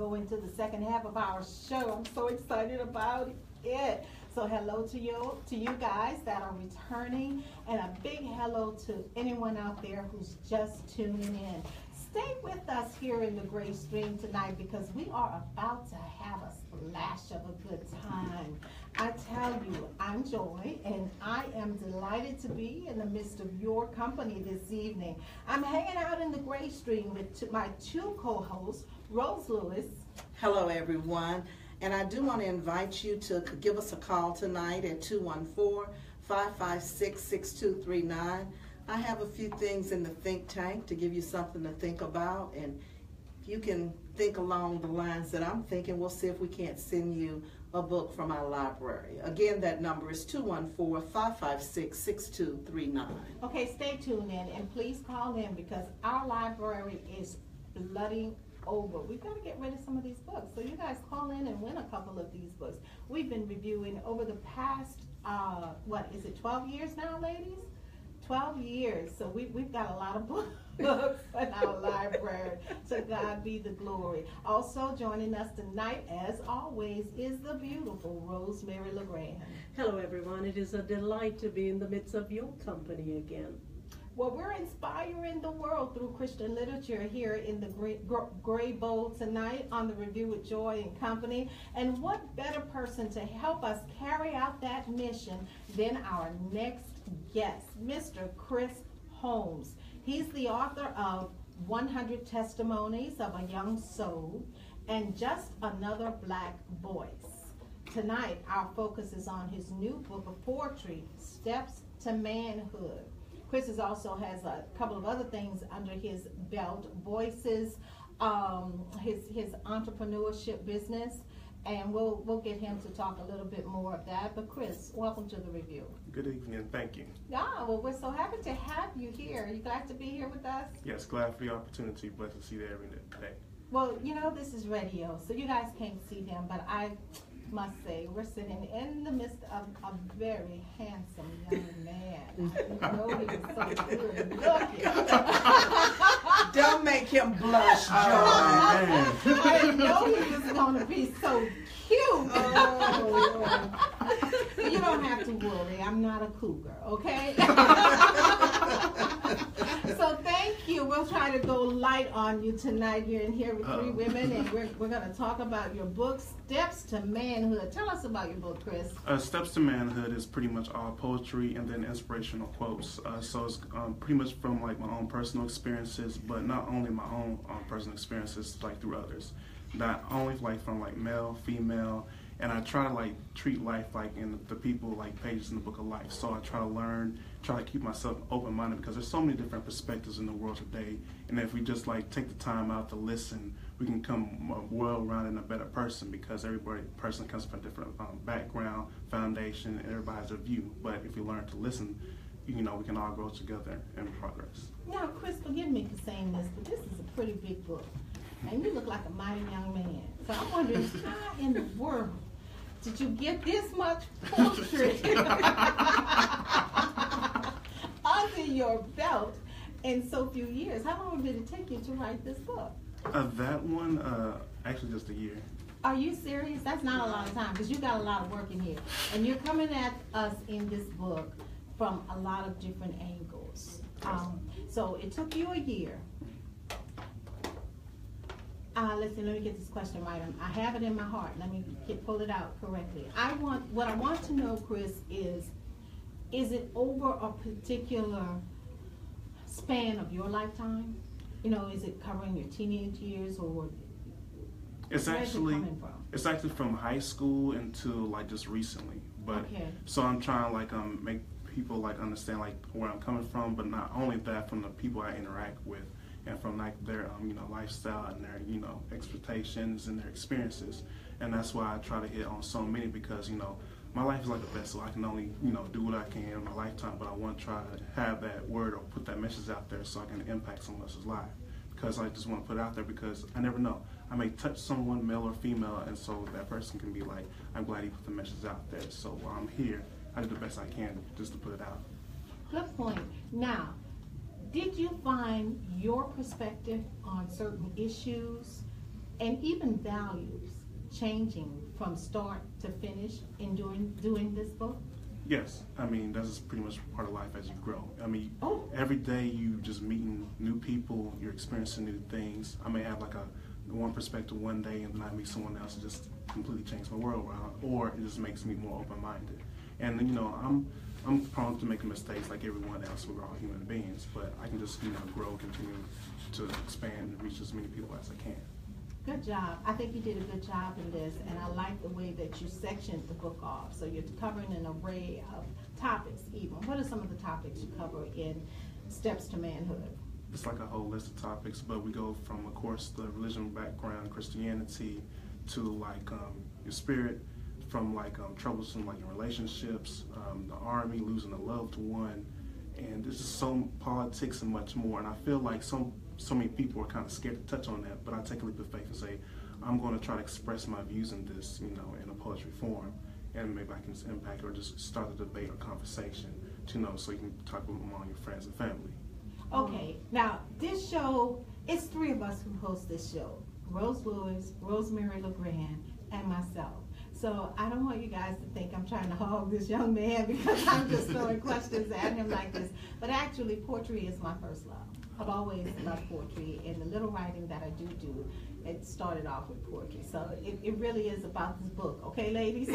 go into the second half of our show. I'm so excited about it. So hello to you guys that are returning, and a big hello to anyone out there who's just tuning in. Stay with us here in the Gray Stream tonight because we are about to have a splash of a good time. I tell you, I'm Joy, and I am delighted to be in the midst of your company this evening. I'm hanging out in the Gray Stream with my two co-hosts, Rose Lewis. Hello, everyone. And I do want to invite you to give us a call tonight at 214-556-6239. I have a few things in the think tank to give you something to think about, and if you can think along the lines that I'm thinking, we'll see if we can't send you a book from our library. Again, that number is 214-556-6239. Okay, stay tuned in, and please call in because our library is flooding over. We've got to get rid of some of these books, so you guys call in and win a couple of these books. We've been reviewing over the past, 12 years now, ladies? 12 years, so we've got a lot of books in our library. To God be the glory. Also joining us tonight, as always, is the beautiful Rosemary LeGrand. Hello, everyone. It is a delight to be in the midst of your company again. Well, we're inspiring the world through Christian literature here in the Gray Bowl tonight on the Review with Joy and Company. And what better person to help us carry out that mission than our next guest, Mr. Chris Holmes. He's the author of 100 Testimonies of a Young Soul and Just Another Black Voice. Tonight, our focus is on his new book of poetry, Steps to Manhood. Chris also has a couple of other things under his belt, Voices, his entrepreneurship business, and we'll get him to talk a little bit more of that. But Chris, welcome to the review. Good evening, thank you. Yeah, well, we're so happy to have you here. Are you glad to be here with us? Yes, glad for the opportunity, blessed to see that every day. Well, you know, this is radio, so you guys can't see him, but I must say, we're sitting in the midst of a very handsome young man. I didn't know he was so good looking. Don't make him blush, Joy. I didn't know he was going to be so cute. You don't have to worry. I'm not a cougar, okay? So thank you. We'll try to go light on you tonight. You're in here with three women, and we're going to talk about your book, Steps to Manhood. Tell us about your book, Chris. Steps to Manhood is pretty much all poetry and then inspirational quotes. So it's pretty much from like my own personal experiences, but not only my own personal experiences, like through others. Not only like from like male, female, and I try to like treat life like in the people like pages in the book of life. So I try to learn, try to keep myself open-minded because there's so many different perspectives in the world today. And if we just like take the time out to listen, we can come well-rounded and a better person because person comes from a different background, foundation, and everybody has a view. But if we learn to listen, you know, we can all grow together and progress. Now, Chris, forgive me for saying this, but this is a pretty big book. And you look like a mighty young man. So I'm wondering, how in the world did you get this much poetry under your belt in so few years? How long did it take you to write this book? That one, actually just a year. Are you serious? That's not a lot of time because you got a lot of work in here. And you're coming at us in this book from a lot of different angles. So it took you a year. Listen, let me get this question right. I have it in my heart. Let me pull it out correctly. What I want to know, Chris, is it over a particular span of your lifetime? You know, is it covering your teenage years or it's where actually is it coming from? It's actually from high school until like just recently. But okay. So I'm trying to like make people like understand like where I'm coming from, but not only that, from the people I interact with. And from like their lifestyle and their expectations and their experiences, and that's why I try to hit on so many because my life is like a vessel. I can only do what I can in my lifetime, but I want to try to have that word or put that message out there so I can impact someone else's life. Because I just want to put it out there because I never know. I may touch someone, male or female, and so that person can be like, I'm glad he put the message out there. So while I'm here, I do the best I can just to put it out. Good point. Now, did you find your perspective on certain issues and even values changing from start to finish in doing this book? Yes, I mean, that's just pretty much part of life as you grow. I mean, Oh. every day you just meeting new people, you're experiencing new things. I may have like a one perspective one day, and then I meet someone else and just completely change my world around, or it just makes me more open-minded. And you know, I'm prone to making mistakes like everyone else. We're all human beings, but I can just grow, continue to expand and reach as many people as I can. Good job. I think you did a good job in this, and I like the way that you sectioned the book off. So you're covering an array of topics even. What are some of the topics you cover in Steps to Manhood? It's like a whole list of topics, but we go from, of course, the religion background, Christianity, to like your spirit, from like troublesome like your relationships, the army, losing a loved one, and there's just so politics and much more. And I feel like so many people are kind of scared to touch on that, but I take a leap of faith and say, I'm going to try to express my views in this, in a poetry form, and maybe I can just impact or just start a debate or conversation, so you can talk among your friends and family. Okay, now this show, it's three of us who host this show. Rose Lewis, Rosemary LeGrand, and myself. So I don't want you guys to think I'm trying to hog this young man because I'm just throwing questions at him like this. But actually, poetry is my first love. I've always loved poetry, and the little writing that I do, it started off with poetry. So it really is about this book, okay, ladies?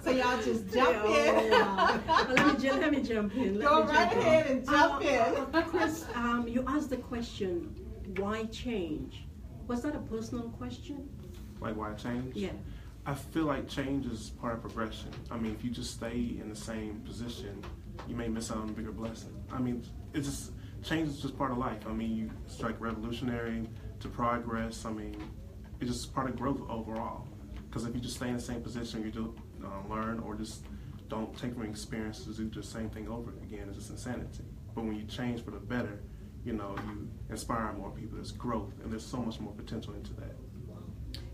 So y'all just jump in. Let me jump in. Go right ahead and jump in. Chris, you asked the question, why change? Was that a personal question? Like why change? Yeah. I feel like change is part of progression. I mean, if you just stay in the same position, you may miss out on a bigger blessing. I mean, it's just, change is just part of life. I mean, you strike revolutionary to progress. I mean, it's just part of growth overall. Because if you just stay in the same position, you don't learn or just don't take from experiences, do the same thing over again, it's just insanity. But when you change for the better, you inspire more people. There's growth, and there's so much more potential into that.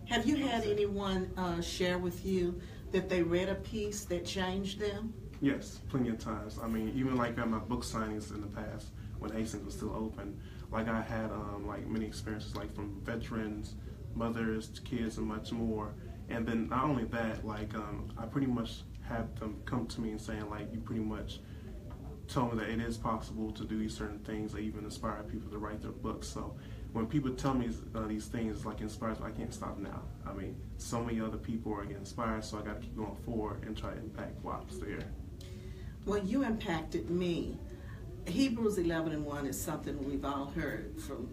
Have you had anyone share with you that they read a piece that changed them? Yes, plenty of times. I mean, even like at my book signings in the past, when Hastings was still open, like I had like many experiences, like from veterans, mothers, kids, and much more. And then not only that, like I pretty much had them come to me and saying, like, you pretty much told me that it is possible to do these certain things. They even inspire people to write their books. So when people tell me these things, like, inspires me, I can't stop now. I mean, so many other people are getting inspired, so I got to keep going forward and try to impact while I'm still here. Well, you impacted me. Hebrews 11:1 is something we've all heard from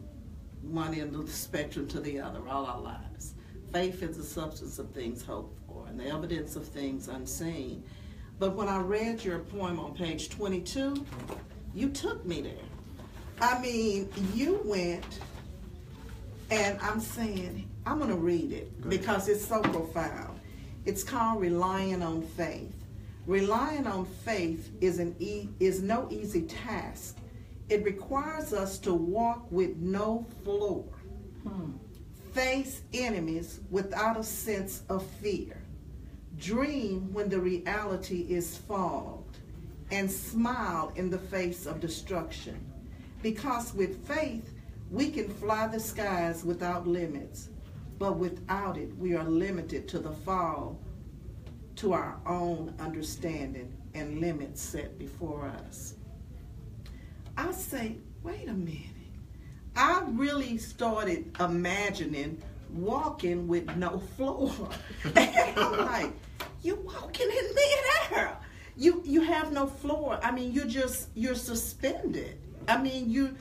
one end of the spectrum to the other all our lives. Faith is the substance of things hoped for and the evidence of things unseen. But when I read your poem on page 22, you took me there. I mean, you went, and I'm saying, I'm going to read it because it's so profound. It's called Relying on Faith. Relying on faith is no easy task. It requires us to walk with no floor, face enemies without a sense of fear, dream when the reality is fogged, and smile in the face of destruction. Because with faith, we can fly the skies without limits, but without it, we are limited to the fall to our own understanding and limits set before us. I say, wait a minute. I really started imagining walking with no floor. And I'm like, you're walking in midair. You have no floor. I mean, you're suspended. I mean,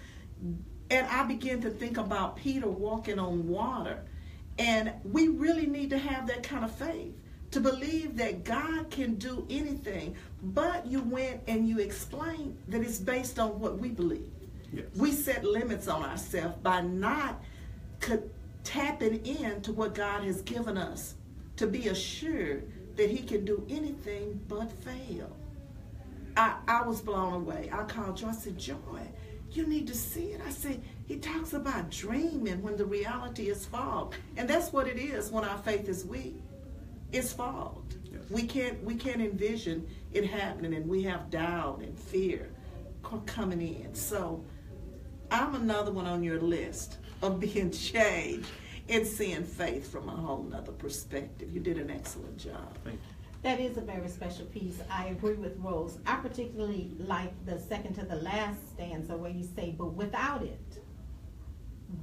and I began to think about Peter walking on water. And we really need to have that kind of faith to believe that God can do anything. But you went and you explained that it's based on what we believe. Yes. We set limits on ourselves by not tapping into what God has given us to be assured that he can do anything but fail. I was blown away. I called Joy. I said, Joy, you need to see it. I said, he talks about dreaming when the reality is fogged. And that's what it is when our faith is weak. It's fogged. Yes. We can't envision it happening, and we have doubt and fear coming in. So I'm another one on your list. of being changed and seeing faith from a whole nother perspective. You did an excellent job. Thank you. That is a very special piece. I agree with Rose. I particularly like the second to the last stanza where you say, but without it,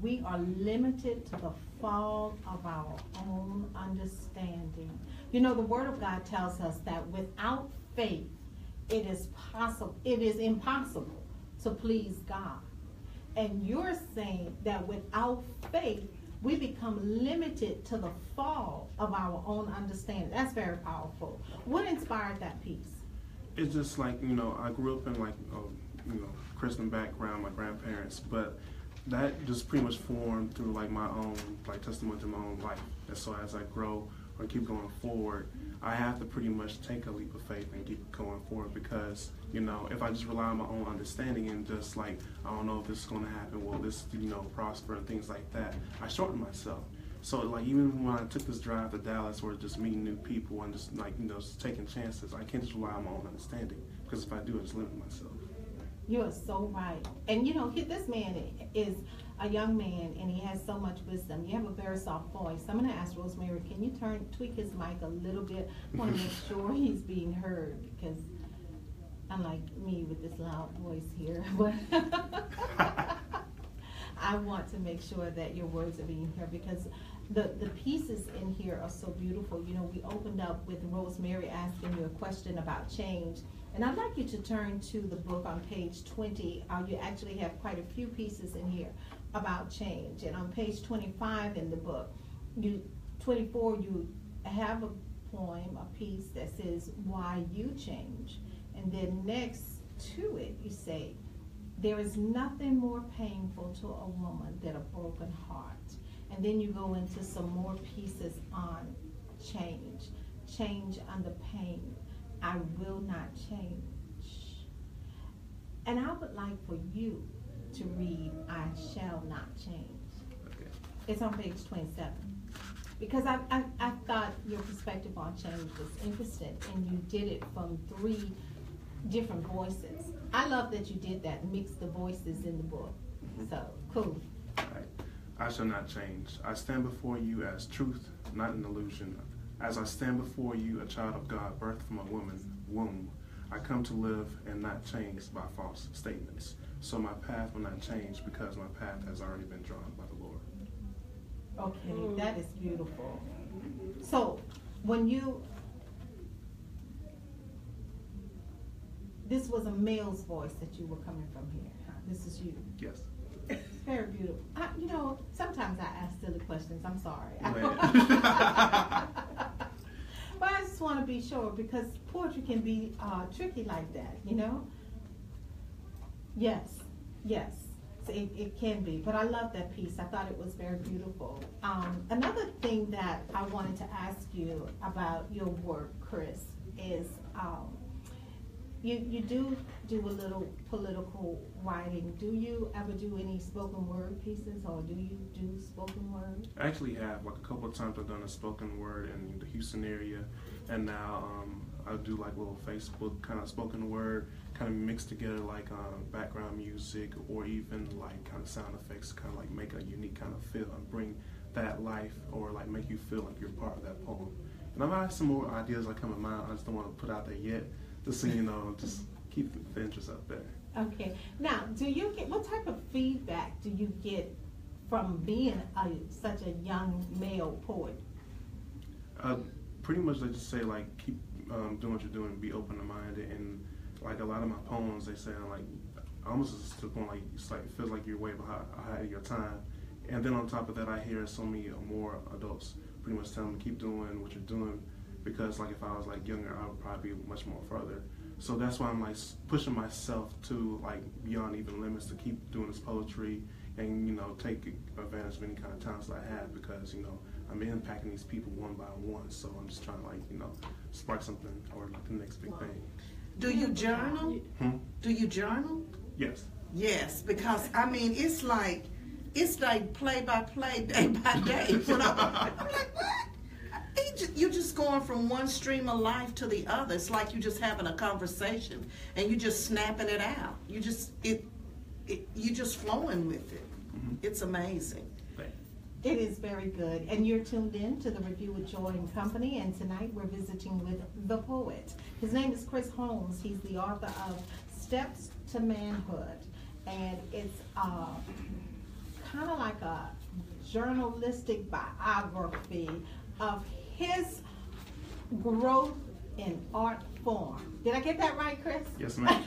we are limited to the fall of our own understanding. You know, the Word of God tells us that without faith, it is impossible to please God. And you're saying that without faith, we become limited to the fall of our own understanding. That's very powerful. What inspired that piece? It's just like, I grew up in like, Christian background, my grandparents, but that just pretty much formed through like my own like testimony to my own life. And so as I grow or keep going forward, I have to pretty much take a leap of faith and keep going forward because, if I just rely on my own understanding and just like, I don't know if this is going to happen, will this, prosper and things like that, I shorten myself. So like even when I took this drive to Dallas or just meeting new people and just like, just taking chances, I can't just rely on my own understanding because if I do, I just limit myself. You are so right. And this man is a young man and he has so much wisdom. You have a very soft voice. I'm going to ask Rosemary, can you tweak his mic a little bit? I want to make sure he's being heard because unlike me with this loud voice here, but I want to make sure that your words are being heard because the pieces in here are so beautiful. We opened up with Rosemary asking you a question about change. And I'd like you to turn to the book on page 20. You actually have quite a few pieces in here about change. And on page 25 in the book, 24, you have a poem, a piece that says, why you change. And then next to it, you say, there is nothing more painful to a woman than a broken heart. And then you go into some more pieces on change under pain. I will not change. And I would like for you to read, I shall not change. Okay. It's on page 27. Because I thought your perspective on change was interesting, and you did it from 3 different voices. I love that you did that, mix the voices in the book. So, cool. All right. I shall not change. I stand before you as truth, not an illusion. As I stand before you, a child of God, birthed from a woman's womb, I come to live and not change by false statements. So my path will not change because my path has already been drawn by the Lord. Okay, that is beautiful. So, this was a male's voice that you were coming from here, huh? This is you. Yes. Very beautiful. Sometimes I ask silly questions. I'm sorry. But I just want to be sure because poetry can be tricky like that, Yes. So it can be. But I love that piece. I thought it was very beautiful. Another thing that I wanted to ask you about your work, Chris, is you do a little political writing. Do you ever do any spoken word pieces, or do you do spoken word? I actually have, like a couple of times I've done a spoken word in the Houston area, and now I do like little Facebook kind of spoken word, kind of mixed together like background music or even like kind of sound effects, kind of like make a unique kind of feel and bring that life or like make you feel like you're part of that poem. And I've had some more ideas that come in mind. I just don't want to put out there yet. Just so just keep the interest up there. Okay. Now, what type of feedback do you get from being such a young male poet? Pretty much they just say like keep doing what you're doing, be open-minded, and like a lot of my poems they say like almost to the point like it's like it feels like you're way ahead of your time. And then on top of that, I hear so many more adults pretty much telling me keep doing what you're doing. Because like if I was like younger, I would probably be much more further. So that's why I'm like pushing myself to like beyond even limits to keep doing this poetry and take advantage of any kind of talents that I have because I'm impacting these people one by one. So I'm just trying to like spark something or like the next big thing. Do you journal? Do you journal? Yes. Yes, because it's like play by play, day by day. I'm like, what? You're just going from one stream of life to the other. It's like you're just having a conversation and you're just snapping it out. You're just flowing with it. It's amazing. It is very good. And you're tuned in to the Review with Joy and Company, and tonight we're visiting with the poet. His name is Chris Holmes. He's the author of Steps to Manhood, and it's kind of like a journalistic biography of his growth in art form. Did I get that right, Chris? Yes, ma'am.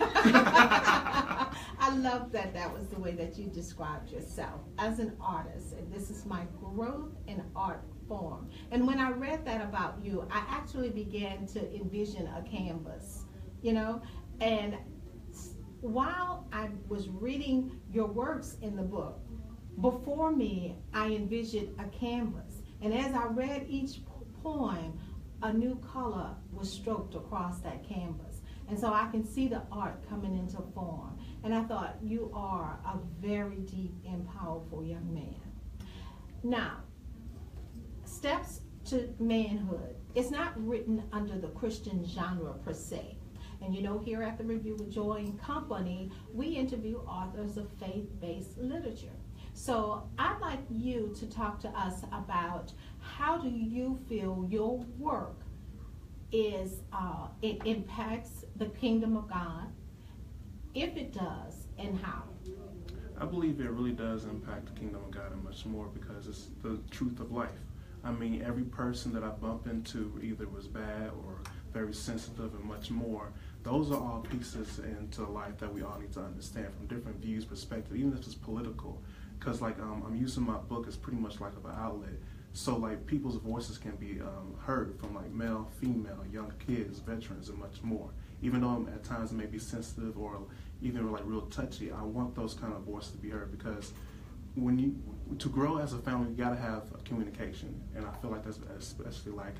I love that that was the way that you described yourself as an artist. And this is my growth in art form. And when I read that about you, I actually began to envision a canvas, you know? And while I was reading your works in the book, before me, I envisioned a canvas. And as I read each poem, a new color was stroked across that canvas. And so I can see the art coming into form. And I thought, you are a very deep and powerful young man. Now, Steps to Manhood. It's not written under the Christian genre per se. And you know, here at the Review with Joy and Company, we interview authors of faith-based literature. So I'd like you to talk to us about how do you feel your work is, it impacts the kingdom of God, if it does, and how? I believe it really does impact the kingdom of God and much more, because it's the truth of life. I mean, every person that I bump into either was bad or very sensitive and much more. Those are all pieces into life that we all need to understand from different views, perspective, even if it's political. Because like I'm using my book as pretty much like an outlet. So like people's voices can be heard from like male, female, young kids, veterans, and much more. Even though at times it may be sensitive or even like real touchy, I want those kind of voices to be heard, because to grow as a family, you gotta have communication, and I feel like that's especially like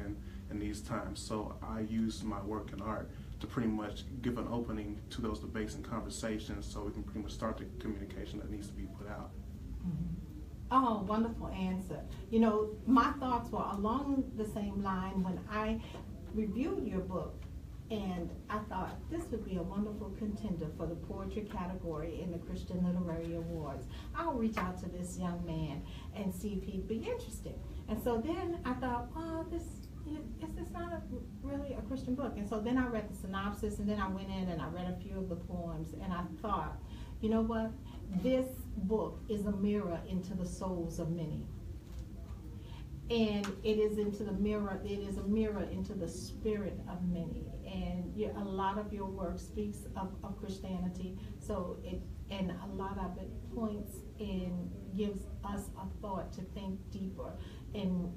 in these times. So I use my work in art to pretty much give an opening to those debates and conversations, so we can pretty much start the communication that needs to be put out. Mm-hmm. Oh, wonderful answer. You know, my thoughts were along the same line when I reviewed your book, and I thought this would be a wonderful contender for the poetry category in the Christian Literary Awards. I'll reach out to this young man and see if he'd be interested. And so then I thought, oh, this is not really a Christian book. And so then I read the synopsis, and then I went in and I read a few of the poems, and I thought, you know what? This book is a mirror into the souls of many. And it is a mirror into the spirit of many. And a lot of your work speaks of Christianity. And a lot of it points and gives us a thought to think deeper in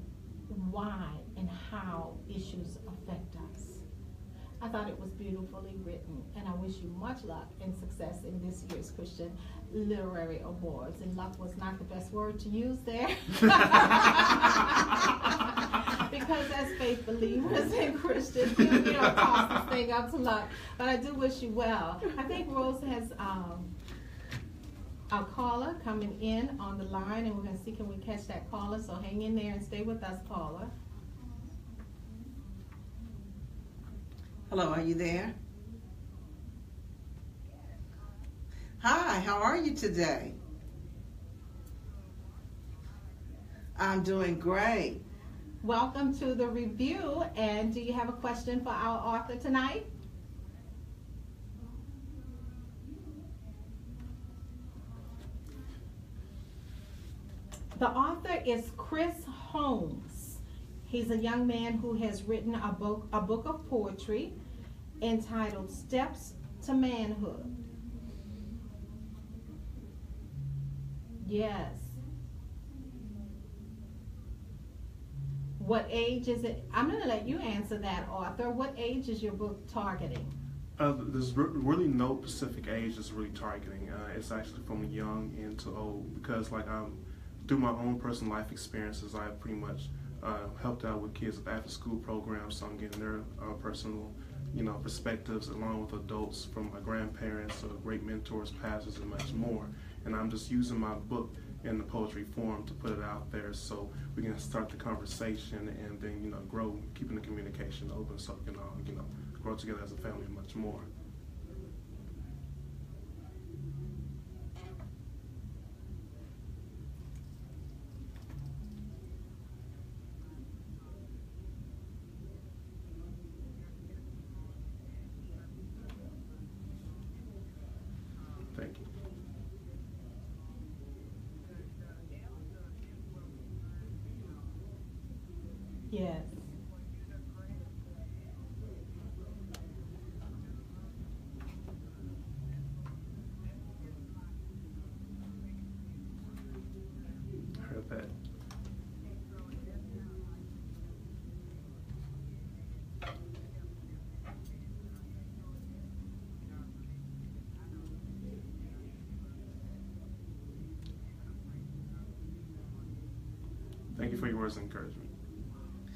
why and how issues affect us. I thought it was beautifully written, and I wish you much luck and success in this year's Christian Literary Awards. And luck was not the best word to use there. Because as faith believers and Christians, we don't toss this thing up to luck. But I do wish you well. I think Rose has a caller coming in on the line, and we're going to see can we catch that caller. So hang in there and stay with us, caller. Hello, are you there? Hi, how are you today? I'm doing great. Welcome to the review, and do you have a question for our author tonight? The author is Chris Holmes. He's a young man who has written a book of poetry entitled Steps to Manhood. Yes. What age is it? I'm going to let you answer that, author. What age is your book targeting? There's really no specific age that's really targeting. It's actually from young into old, because like through my own personal life experiences, I've pretty much helped out with kids with after-school programs, so I'm getting their personal, perspectives, along with adults from my grandparents, great mentors, pastors, and much more. And I'm just using my book in the poetry form to put it out there, so we can start the conversation and then grow, keeping the communication open, so we can all grow together as a family and much more. Yes. Heard that. Thank you for your words of encouragement.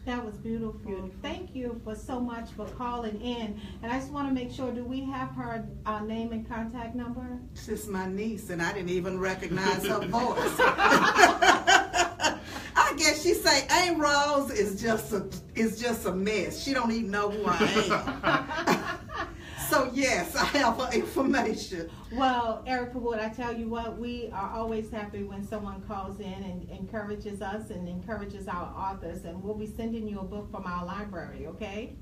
That was beautiful. Thank you for so much for calling in. And I just want to make sure, do we have her name and contact number? She's my niece, and I didn't even recognize her voice. I guess she say, "Aunt Rose is just a mess. She don't even know who I am." So yes, I have her information. Well, Erica Wood, I tell you what, we are always happy when someone calls in and encourages us and encourages our authors, and we'll be sending you a book from our library, okay?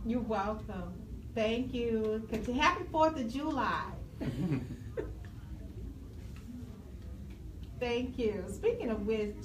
You're welcome. Thank you. Happy 4th of July. Thank you. Speaking of which,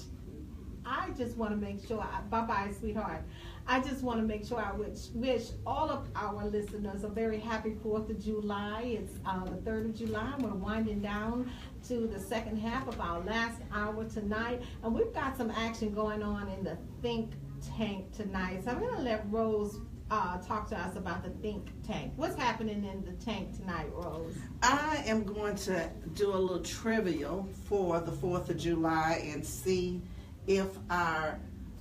I just want to make sure, bye-bye, sweetheart. I just want to make sure I wish all of our listeners a very happy 4th of July. It's the 3rd of July. We're winding down to the second half of our last hour tonight. And we've got some action going on in the think tank tonight. So I'm going to let Rose talk to us about the think tank. What's happening in the tank tonight, Rose? I am going to do a little trivial for the 4th of July and see if our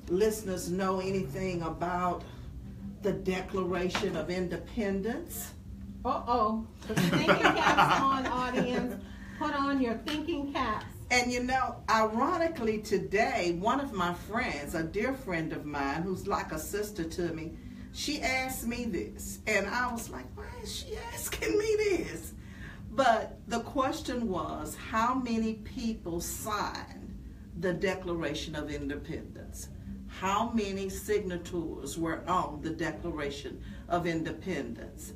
listeners know anything about the Declaration of Independence. Uh-oh. Put your thinking caps on, audience. Put on your thinking caps. And you know, ironically today, one of my friends, a dear friend of mine who's like a sister to me, she asked me this. And I was like, why is she asking me this? But the question was, how many people signed the Declaration of Independence? How many signatures were on the Declaration of Independence?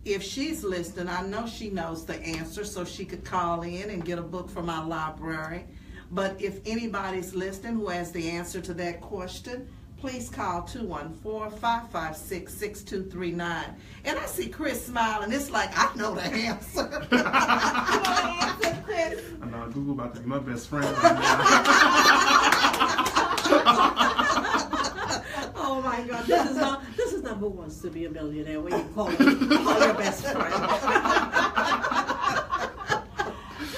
If she's listening, I know she knows the answer, so she could call in and get a book from our library. But if anybody's listening who has the answer to that question, please call 214-556-6239. And I see Chris smiling. It's like, I know the answer. You know the answer, Chris? I know Google about to be my best friend right now. Oh my God, this is not Who Wants to Be a Millionaire where you call your best friend.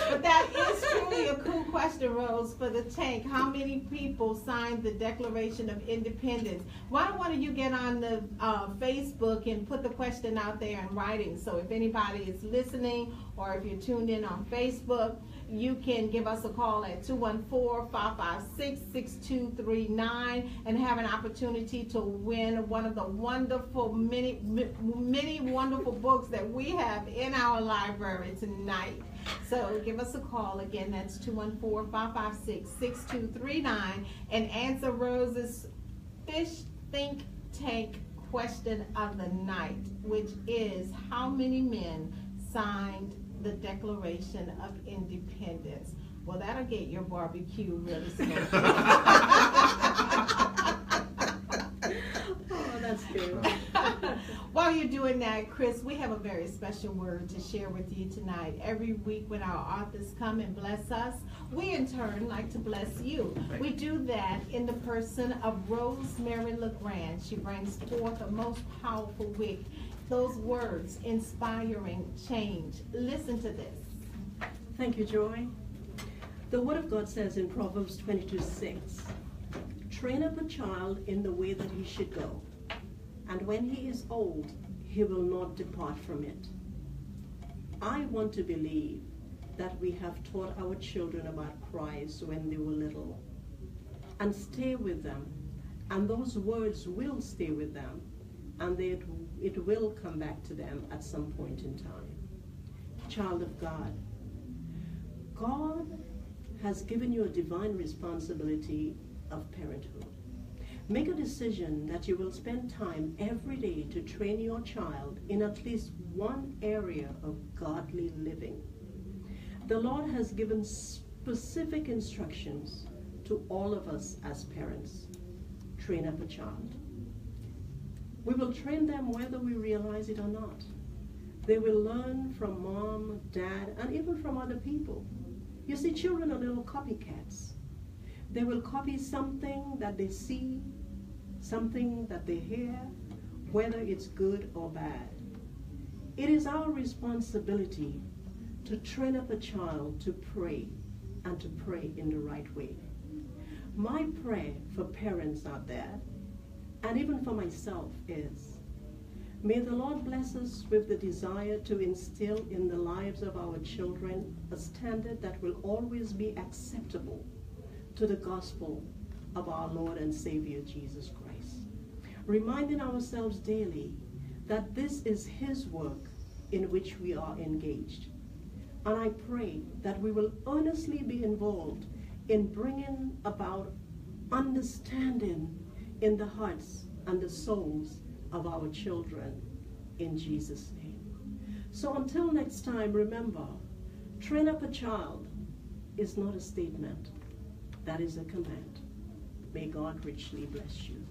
But that is truly a cool question, Rose, for the tank. How many people signed the Declaration of Independence? Why don't one of you get on the Facebook and put the question out there in writing? So if anybody is listening or if you're tuned in on Facebook, you can give us a call at 214-556-6239 and have an opportunity to win one of the wonderful, many wonderful books that we have in our library tonight. So give us a call. Again, that's 214-556-6239 and answer Rose's Fish Think Tank question of the night, which is, how many men signed the Declaration of Independence? Well, that'll get your barbecue really smoky. Oh, that's good. While you're doing that, Chris, we have a very special word to share with you tonight. Every week when our authors come and bless us, we in turn like to bless you. We do that in the person of Rosemary LeGrand. She brings forth a most powerful week. Those words, inspiring change. Listen to this. Thank you, Joy. The Word of God says in Proverbs 22:6, train up a child in the way that he should go, and when he is old, he will not depart from it. I want to believe that we have taught our children about Christ when they were little, and stay with them, and those words will stay with them, and it will come back to them at some point in time. Child of God, God has given you a divine responsibility of parenthood. Make a decision that you will spend time every day to train your child in at least one area of godly living. The Lord has given specific instructions to to all of us as parents. Train up a child. We will train them whether we realize it or not. They will learn from mom, dad, and even from other people. You see, children are little copycats. They will copy something that they see, something that they hear, whether it's good or bad. It is our responsibility to train up a child to pray, and to pray in the right way. My prayer for parents out there, and even for myself, is, may the Lord bless us with the desire to instill in the lives of our children a standard that will always be acceptable to the gospel of our Lord and Savior Jesus Christ. Reminding ourselves daily that this is His work in which we are engaged. And I pray that we will earnestly be involved in bringing about understanding in the hearts and the souls of our children, in Jesus' name. So until next time, remember, train up a child is not a statement, that is a command. May God richly bless you.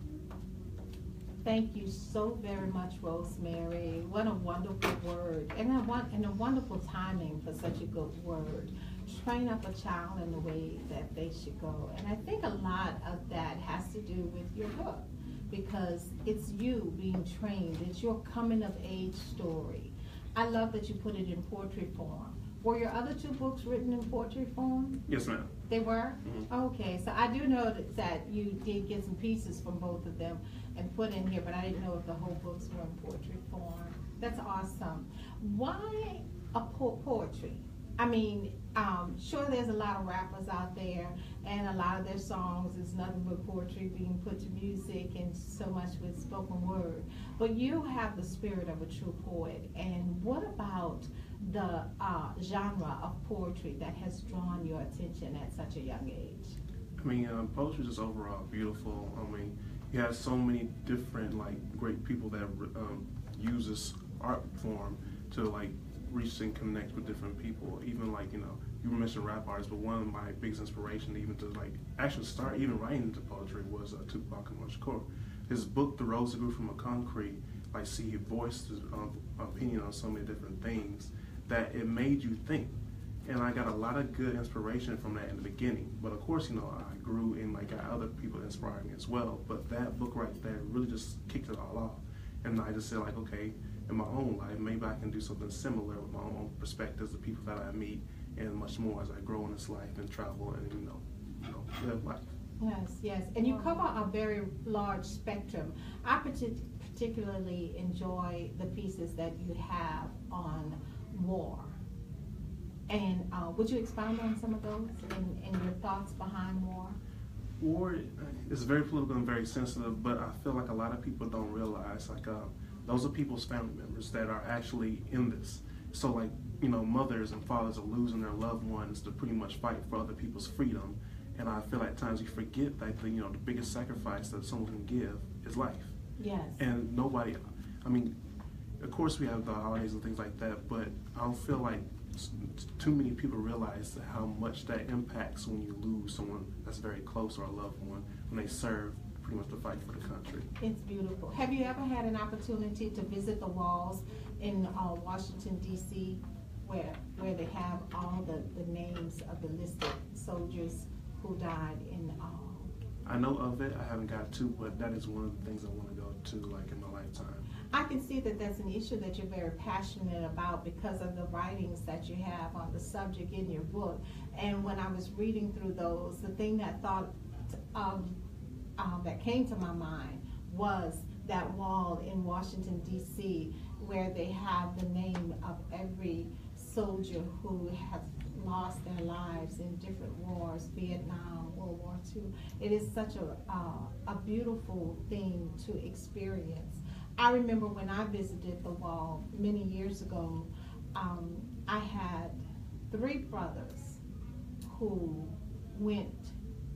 Thank you so very much, Rosemary. What a wonderful word, and a wonderful timing for such a good word. Train up a child in the way that they should go. And I think a lot of that has to do with your book, because it's you being trained. It's your coming of age story. I love that you put it in poetry form. Were your other two books written in poetry form? Yes, ma'am. They were? Mm-hmm. Okay, so I do know that you did get some pieces from both of them and put in here, but I didn't know if the whole books were in poetry form. That's awesome. Why a poetry? I mean, sure, there's a lot of rappers out there, and a lot of their songs is nothing but poetry being put to music, and so much with spoken word. But you have the spirit of a true poet. And what about the genre of poetry that has drawn your attention at such a young age? I mean, poetry is just overall beautiful. I mean, you have so many different, like, great people that use this art form to, like, reach and connect with different people. Even, like, you know, you mentioned rap artists, but one of my biggest inspiration even to, like, actually start even writing into poetry was Tupac Shakur. His book, The Rose That Grew From a Concrete, like, see, he voiced his opinion on so many different things that it made you think. And I got a lot of good inspiration from that in the beginning. But of course, you know, I grew and like got other people inspiring me as well. But that book right there really just kicked it all off. And I just said, like, okay, in my own life, maybe I can do something similar with my own perspectives, the people that I meet, and much more as I grow in this life and travel and, you know, live life. Yes, yes. And you cover a very large spectrum. I particularly enjoy the pieces that you have on war. And would you expound on some of those and your thoughts behind war? War is very political and very sensitive, but I feel like a lot of people don't realize, like, those are people's family members that are actually in this. So, like, you know, mothers and fathers are losing their loved ones to pretty much fight for other people's freedom. And I feel like at times you forget that, you know, the biggest sacrifice that someone can give is life. Yes. And nobody, I mean, of course we have the holidays and things like that, but I don't feel like too many people realize how much that impacts when you lose someone that's very close or a loved one when they serve pretty much to fight for the country. It's beautiful. Have you ever had an opportunity to visit the walls in Washington, D.C., where they have all the names of the listed soldiers who died in I know of it. I haven't got to, but that is one of the things I want to go to, like, in my lifetime. I can see that that's an issue that you're very passionate about because of the writings that you have on the subject in your book. And when I was reading through those, the thing that that came to my mind was that wall in Washington, D.C., where they have the name of every soldier who has lost their lives in different wars, Vietnam, World War II. It is such a beautiful thing to experience. I remember when I visited the wall many years ago, I had 3 brothers who went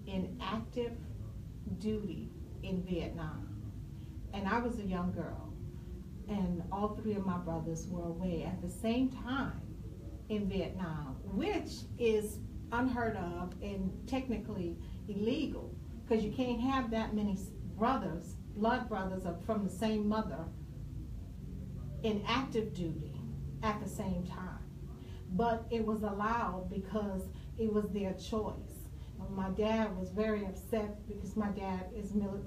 in active duty in Vietnam. And I was a young girl. And all 3 of my brothers were away at the same time in Vietnam, which is unheard of and technically illegal, because you can't have that many brothers, blood brothers from the same mother in active duty at the same time. But it was allowed because it was their choice. My dad was very upset because my dad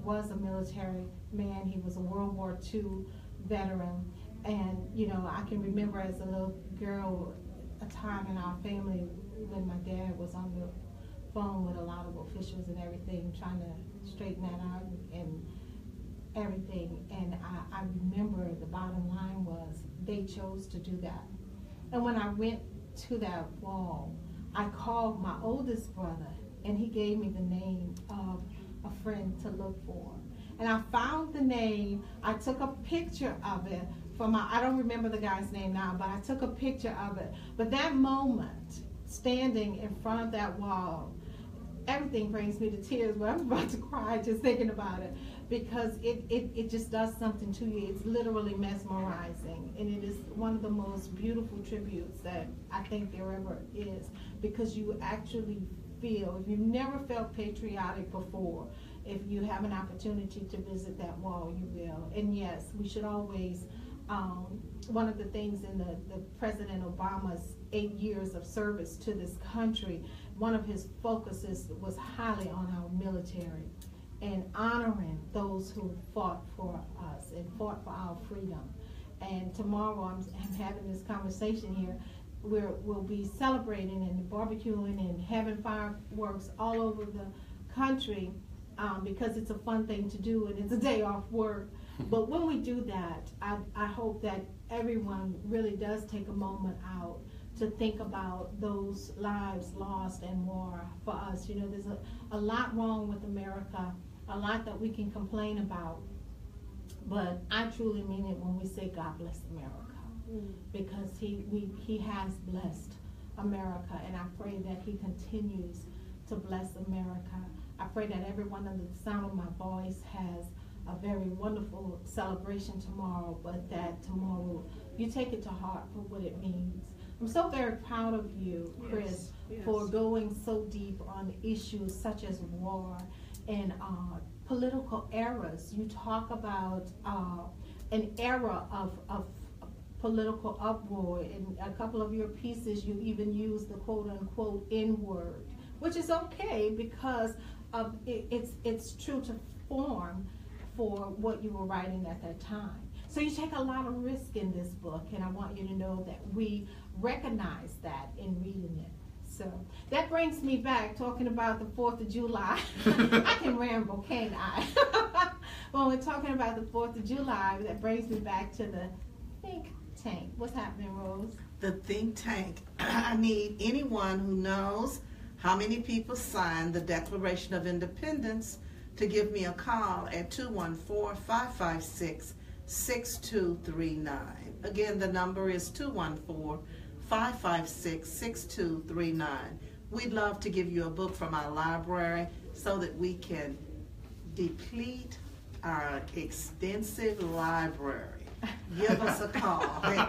was a military man. He was a World War II veteran. And, I can remember as a little girl a time in our family when my dad was on the phone with a lot of officials and everything, trying to straighten that out and everything. And I remember the bottom line was they chose to do that. And when I went to that wall, I called my oldest brother, and he gave me the name of a friend to look for. And I found the name. I took a picture of it I don't remember the guy's name now, but I took a picture of it. But that moment, standing in front of that wall, everything brings me to tears, but I'm about to cry just thinking about it, because it just does something to you. It's literally mesmerizing, and it is one of the most beautiful tributes that I think there ever is, because you actually feel, if you've never felt patriotic before, if you have an opportunity to visit that wall, you will. And yes, we should always, one of the things in the President Obama's 8 years of service to this country, one of his focuses was highly on our military and honoring those who fought for us and fought for our freedom. And tomorrow I'm having this conversation here. We'll be celebrating and barbecuing and having fireworks all over the country because it's a fun thing to do and it's a day off work. But when we do that, I hope that everyone really does take a moment out to think about those lives lost in war for us. There's a lot wrong with America, a lot that we can complain about, but I truly mean it when we say God bless America, because he has blessed America, and I pray that he continues to bless America. I pray that everyone under the sound of my voice has a very wonderful celebration tomorrow, but that tomorrow you take it to heart for what it means. I'm so very proud of you, Chris, yes. for going so deep on issues such as war and political eras. You talk about an era of political uproar. In a couple of your pieces, you even use the quote-unquote N-word, which is okay because it's true to form for what you were writing at that time. So you take a lot of risk in this book, and I want you to know that we recognize that in reading it. So that brings me back, talking about the 4th of July. I can ramble, can't I? When we're talking about the 4th of July, that brings me back to the think tank. What's happening, Rose? The think tank. I need anyone who knows how many people signed the Declaration of Independence to give me a call at 214-556-6239. Again, the number is 214-556-6239. We'd love to give you a book from our library so that we can deplete our extensive library. Give us a call at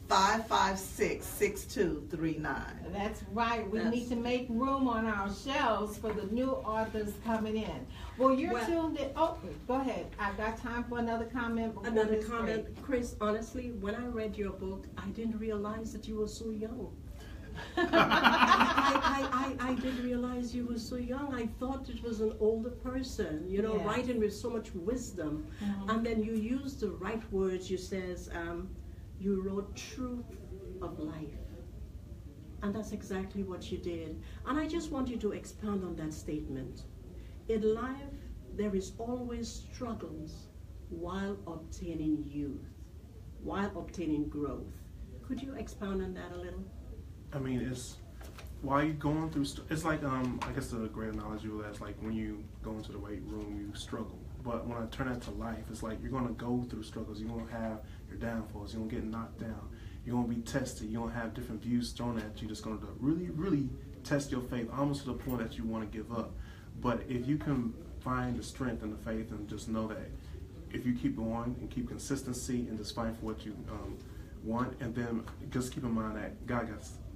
214-556-6239. That's right. We need to make room on our shelves for the new authors coming in. Well, tuned in. Oh, go ahead. I've got time for another comment. Another comment. Chris, honestly, when I read your book, I didn't realize that you were so young. I didn't realize you were so young. I thought it was an older person, writing with so much wisdom. Mm-hmm. And then you used the right words. You says, you wrote truth of life. And that's exactly what you did. And I just want you to expand on that statement. In life, there is always struggles while obtaining youth, while obtaining growth. Could you expound on that a little? I mean, it's while you're going through, it's like, I guess a great analogy was that's like when you go into the weight room, you struggle. But when I turn that to life, it's like you're going to go through struggles. You're going to have your downfalls. You're going to get knocked down. You're going to be tested. You're going to have different views thrown at you. Just going to really, really test your faith, almost to the point that you want to give up. But if you can find the strength and the faith and just know that if you keep going and keep consistency and just fight for what you one, and then just keep in mind that God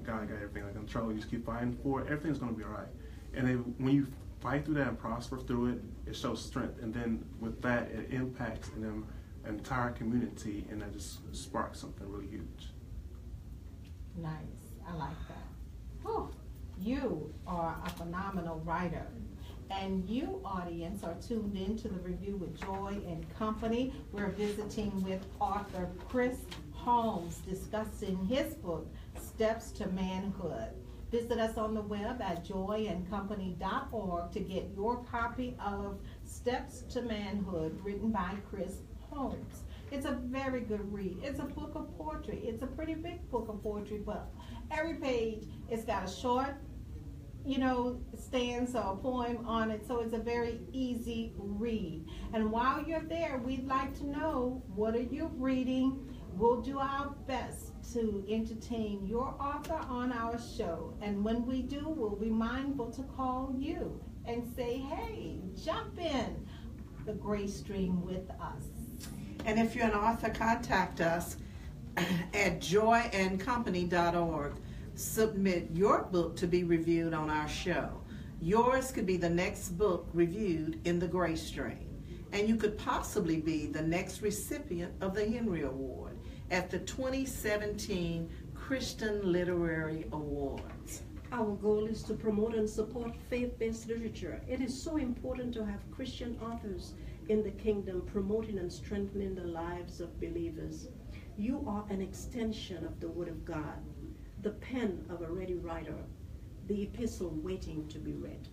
got everything under control. You just keep fighting for it. Everything's going to be all right. And then when you fight through that and prosper through it, it shows strength. And then with that, it impacts an entire community, and that just sparks something really huge. Nice. I like that. Whew. You are a phenomenal writer. And you, audience, are tuned in to the Review with Joy and Company. We're visiting with author Chris Holmes, discussing his book, Steps to Manhood. Visit us on the web at joyandcompany.org to get your copy of Steps to Manhood, written by Chris Holmes. It's a very good read. It's a book of poetry. It's a pretty big book of poetry, but every page, it's got a short, stanza or poem on it, so it's a very easy read. And while you're there, we'd like to know, what are you reading? We'll do our best to entertain your author on our show. And when we do, we'll be mindful to call you and say, hey, jump in the gray stream with us. And if you're an author, contact us at joyandcompany.org. Submit your book to be reviewed on our show. Yours could be the next book reviewed in the Gray Stream. And you could possibly be the next recipient of the Henry Award at the 2017 Christian Literary Awards. Our goal is to promote and support faith-based literature. It is so important to have Christian authors in the kingdom promoting and strengthening the lives of believers. You are an extension of the Word of God, the pen of a ready writer, the epistle waiting to be read.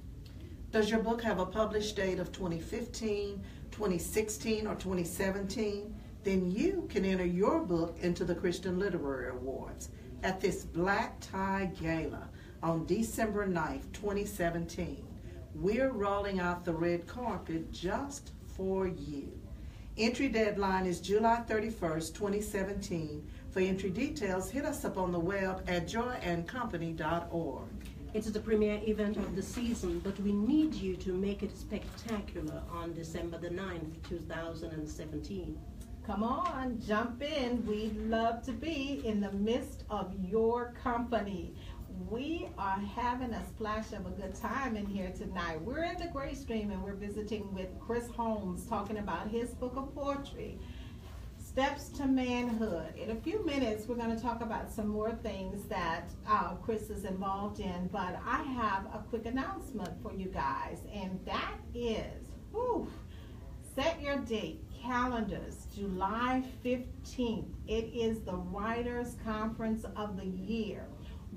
Does your book have a published date of 2015, 2016, or 2017? Then you can enter your book into the Christian Literary Awards at this Black Tie Gala on December 9th, 2017. We're rolling out the red carpet just for you. Entry deadline is July 31st, 2017. For entry details, hit us up on the web at joyandcompany.org. It is the premier event of the season, but we need you to make it spectacular on December the 9th, 2017. Come on, jump in. We'd love to be in the midst of your company. We are having a splash of a good time in here tonight. We're in the Gray Stream, and we're visiting with Chris Holmes, talking about his book of poetry, Steps to Manhood. In a few minutes, we're going to talk about some more things that Chris is involved in, but I have a quick announcement for you guys, and that is, set your date, calendars, July 15th. It is the Writers' Conference of the Year.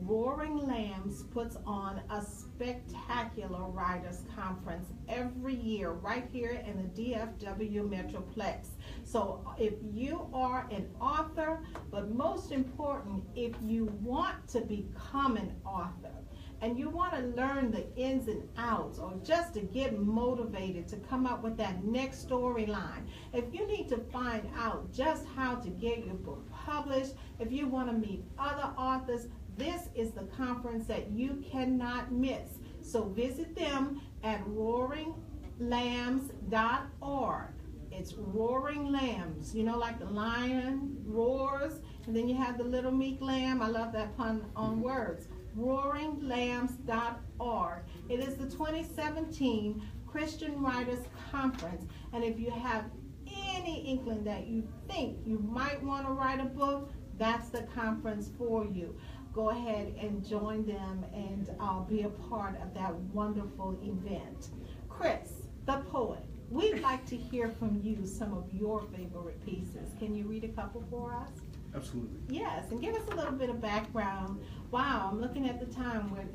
Roaring Lambs puts on a spectacular writers conference every year right here in the DFW Metroplex. So if you are an author, but most important, if you want to become an author and you want to learn the ins and outs, or just to get motivated to come up with that next storyline, if you need to find out just how to get your book published, if you want to meet other authors, this is the conference that you cannot miss. So visit them at roaringlambs.org. It's Roaring Lambs, like the lion roars, and then you have the little meek lamb. I love that pun on words. roaringlambs.org. It is the 2017 Christian Writers Conference, and if you have any inkling that you think you might want to write a book, that's the conference for you. Go ahead and join them and be a part of that wonderful event. Chris, the poet, we'd like to hear from you some of your favorite pieces. Can you read a couple for us? Absolutely. Yes, and give us a little bit of background. Wow, I'm looking at the time where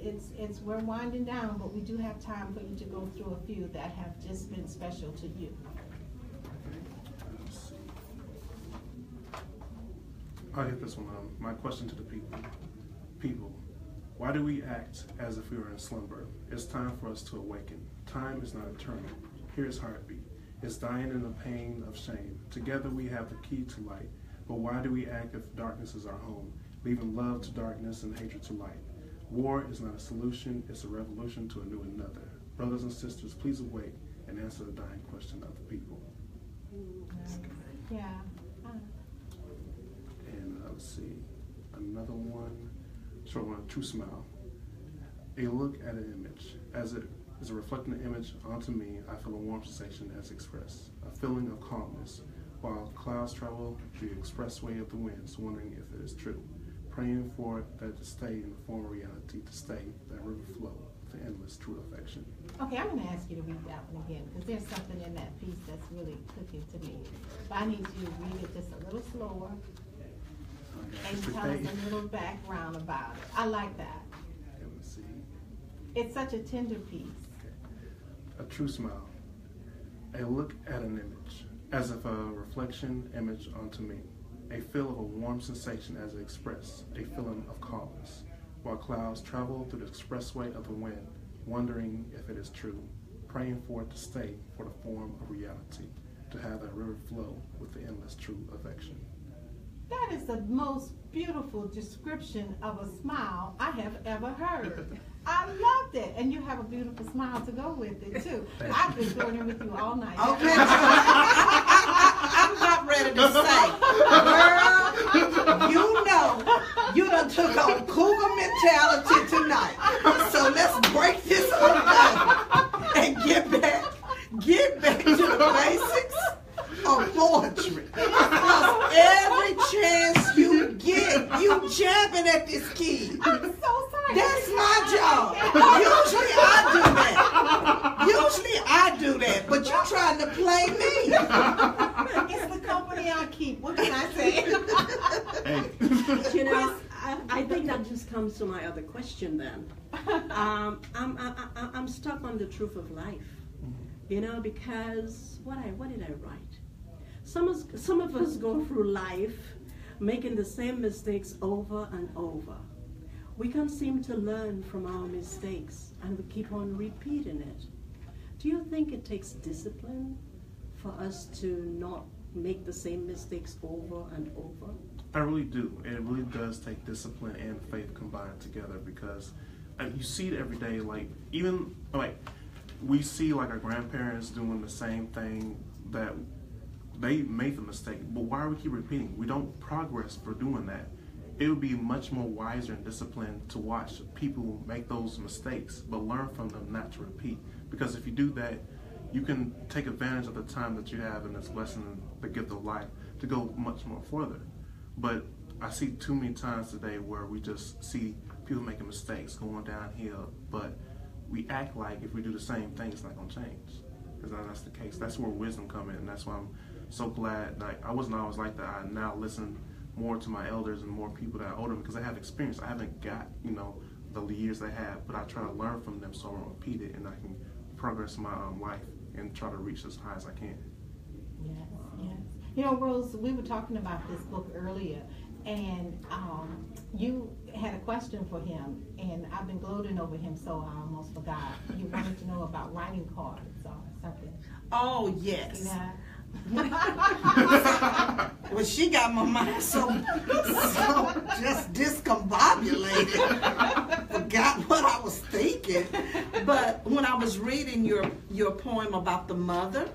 we're winding down, but we do have time for you to go through a few that have just been special to you. Let's see. I'll hit this one. My question to the people. People, why do we act as if we were in slumber? It's time for us to awaken. Time is not eternal. Hear his heartbeat. It's dying in the pain of shame. Together we have the key to light. But why do we act if darkness is our home, leaving love to darkness and hatred to light? War is not a solution, it's a revolution to a new another. Brothers and sisters, please awake and answer the dying question of the people. Yeah. And let's let's see, another one, short one, true smile. A look at an image. As it is a reflecting image onto me, I feel a warm sensation as expressed, a feeling of calmness, while clouds travel through the expressway of the winds, wondering if it is true, praying for it that to stay in the form of reality, to stay, that river flow, the endless true affection. Okay, I'm going to ask you to read that one again because there's something in that piece that's really clicking to me. But I need you to read it just a little slower and tell us a little background about it. I like that. Let me see. It's such a tender piece. A true smile. A look at an image, as if a reflection image onto me. A feel of a warm sensation as it expressed, a feeling of calmness, while clouds travel through the expressway of the wind, wondering if it is true, praying for it to stay for the form of reality, to have that river flow with the endless true affection. That is the most beautiful description of a smile I have ever heard. I loved it. And you have a beautiful smile to go with it, too. I've been doing it with you all night. Okay. I'm not ready to say, girl, you know you done took on cougar mentality tonight. So let's break this up down and get back to the basics of poetry. Because every chance you get, you jabbing at this kid. I'm so sorry. That's my job. Usually I do that, but you're trying to play me. It's the company I keep. What can I say? You know, I think that just comes to my other question then. I'm stuck on the truth of life, you know, because what did I write? Some of us go through life making the same mistakes over and over. We can't seem to learn from our mistakes, and we keep on repeating it. Do you think it takes discipline for us to not make the same mistakes over and over? I really do. It really does take discipline and faith combined together, because you see it every day. Like, even like we see like our grandparents doing the same thing, that they made the mistake, but why do we keep repeating? We don't progress for doing that. It would be much more wiser and disciplined to watch people make those mistakes, but learn from them, not to repeat. Because if you do that, you can take advantage of the time that you have in this lesson, the gift of life, to go much more further. But I see too many times today where we just see people making mistakes, going downhill, but we act like if we do the same thing, it's not going to change. Because that's the case. That's where wisdom comes in, and that's why I'm so glad. Like, I wasn't always like that. I now listen more to my elders and more people that are older, because I have experience. I haven't got, the years they have, but I try to learn from them so I won't repeat it, and I can progress my life and try to reach as high as I can. Yes, yes. You know, Rose, we were talking about this book earlier, and you had a question for him, and I've been gloating over him, so I almost forgot. You wanted to know about writing cards or something. Oh, yes. Yeah. Well, she got my mind so just discombobulated. Forgot what I was thinking. But when I was reading your poem about the mother,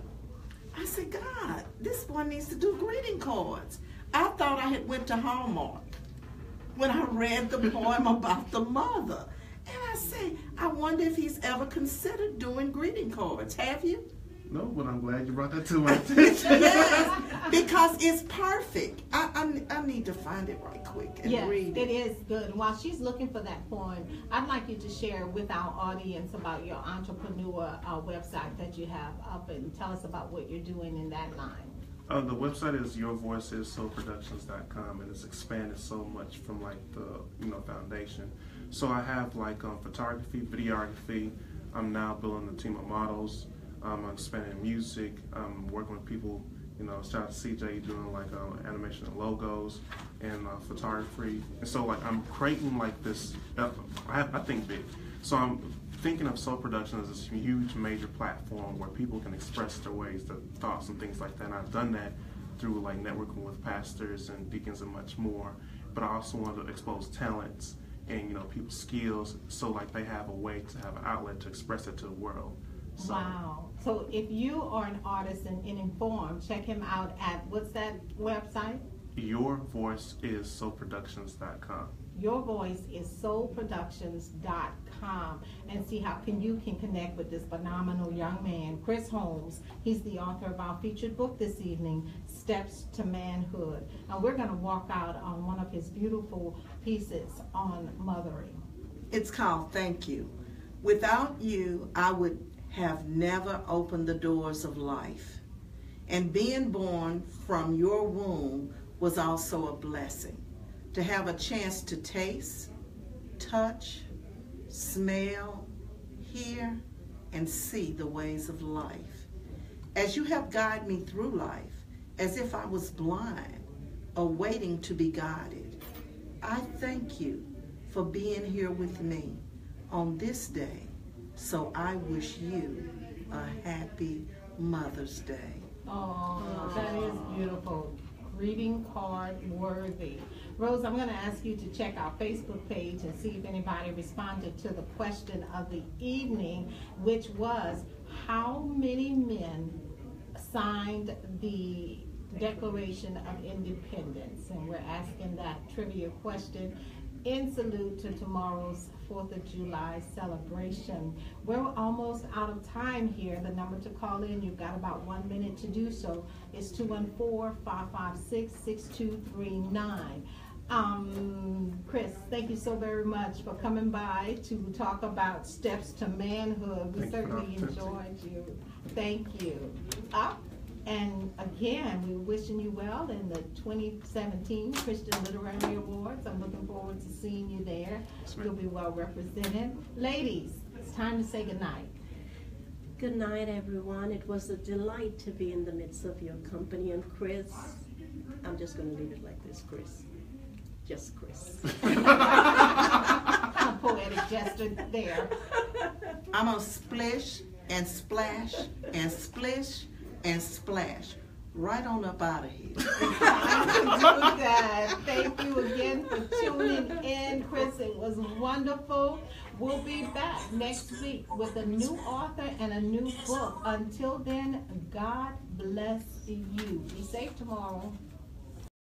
I said, God, this boy needs to do greeting cards. I thought I had went to Hallmark when I read the poem about the mother. And I say, I wonder if he's ever considered doing greeting cards. Have you? No, but I'm glad you brought that to my attention. Yes, because it's perfect. I need to find it right quick and read it. It is good. While she's looking for that poem, I'd like you to share with our audience about your entrepreneur website that you have up, and tell us about what you're doing in that line. The website is yourvoicessoulproductions.com, and it's expanded so much from like the foundation. So I have like photography, videography. I'm now building a team of models. I'm expanding music. I'm working with people. Shout out to CJ, doing like animation and logos and photography. And so like I'm creating like this. I think big. So I'm thinking of Soul Productions as this huge major platform where people can express their ways, their thoughts and things like that. And I've done that through like networking with pastors and deacons and much more. But I also want to expose talents and people's skills, so like they have a way to have an outlet to express it to the world. So, wow. So if you are an artist and informed, check him out at, what's that website? yourvoiceissoulproductions.com. Your Voice is soulproductions.com, and see how you can connect with this phenomenal young man, Chris Holmes. He's the author of our featured book this evening, Steps to Manhood. And we're going to walk out on one of his beautiful pieces on mothering. It's called Thank You. Without you, I would have never opened the doors of life. And being born from your womb was also a blessing. To have a chance to taste, touch, smell, hear, and see the ways of life. As you have guided me through life, as if I was blind, awaiting to be guided, I thank you for being here with me on this day. So I wish you a happy Mother's Day. Oh, that is beautiful. Greeting card worthy. Rose, I'm going to ask you to check our Facebook page and see if anybody responded to the question of the evening, which was, how many men signed the Declaration of Independence? And we're asking that trivia question in salute to tomorrow's 4th of July celebration. We're almost out of time here. The number to call in, you've got about 1 minute to do so, is 214-556-6239. Chris, thank you so very much for coming by to talk about steps to manhood. We certainly enjoyed you. Thank you. And again, we're wishing you well in the 2017 Christian Literary Awards. I'm looking forward to seeing you there. You'll be well represented. Ladies, it's time to say goodnight. Good night, everyone. It was a delight to be in the midst of your company. And Chris, I'm just going to leave it like this, Chris. Just Chris. A poetic gesture there. I'm going to splish and splash and splish and splash right on up out of here. Time to do that. Thank you again for tuning in, Chris. It was wonderful. We'll be back next week with a new author and a new book. Until then, God bless you. Be safe tomorrow.